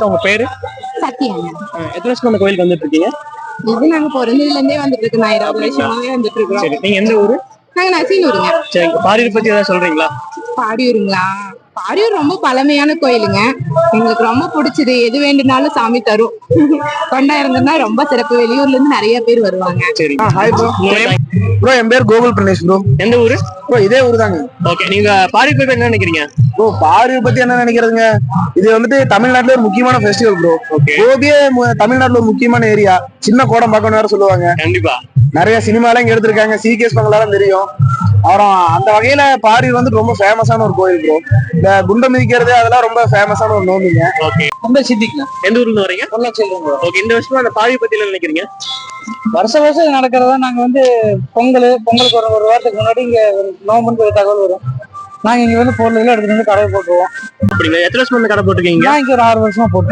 உங்க பேரு? சத்தியாங்க. எத்தனை வருஷமா அந்த கோயிலுக்கு வந்துட்டு இருக்கீங்க? இது நாங்க பிறந்ததுல இருந்தே வந்துட்டு இருக்கோம். 20 வருஷமாவே வந்துட்டு இருக்கோம். சரி, நீங்க எந்த ஊரு? நாங்க நசீனூருங்க. சரி, பாரியூர் பத்தி ஏதாவது சொல்றீங்களா? பாடியூருங்களா? பாடியூர் ரொம்ப பழமையான கோயிலுங்க. எங்களுக்கு ரொம்ப பிடிச்சது. எது வேண்டுனாலும் சாமி தரும். கொண்டாயிரங்கன்னா ரொம்ப சிறப்பு. வெளியூர்ல இருந்து நிறைய பேர் வருவாங்க. சரி. Hi bro. ப்ரோ என் பேர் கோகுல் பிரணேஷ் ப்ரோ. எந்த ஊரு? ப்ரோ இதே ஊர் தாங்க. ஓகே, நீங்க பாரியூர் பத்தி என்ன நினைக்கிறீங்க? ப்ரோ பாரியூர் பத்தி என்ன நினைக்கிறதுங்க? இது வந்துட்டு தமிழ்நாட்டுல ஒரு முக்கியமான ஃபெஸ்டிவல் ப்ரோ. ஓகே. கோபியே தமிழ்நாட்டுல ஒரு முக்கியமான ஏரியா. சின்ன கோடம் பார்க்கணும் வேற சொல்லுவாங்க. கண்டிப்பா. நிறைய சினிமாலாம் இங்க எடுத்திருக்காங்க. சிகேஎஸ் பங்களாலாம் தெரியும். அப்புறம் அந்த வகையில பாரியூர் வந்து ரொம்ப ஃபேமஸான ஒரு கோயில் ப்ரோ. இந்த குண்டம் மிதிக்கிறது அதெல்லாம் ரொம்ப ஃபேமஸான ஒரு நோம்பிங்க. ஓகே. ரொம்ப சித்திக்கலாம். எந்த ஊர்ல இருந்து வரீங்க? சொல்லுங்க. ஓகே, இந்த வருஷமா அந்த பாரியூர் பத்தி என்ன நினைக்கிறீங்க? வருஷம் வருஷம் நடக்கிறதா. நாங்க வந்து பொங்கலுக்கு ஒரு வாரத்துக்கு முன்னாடி இங்க நோம்புன்னு ஒரு தகவல் வரும். நாங்க இங்க வந்து பொருள் எல்லாம் எடுத்துட்டு வந்து கடை போட்டுருவோம். அப்படிங்களா? எத்தனை வருஷமா அந்த கடை போட்டிருக்கீங்க? நான் இங்க ஒரு 6 வருஷமா போட்டேன்.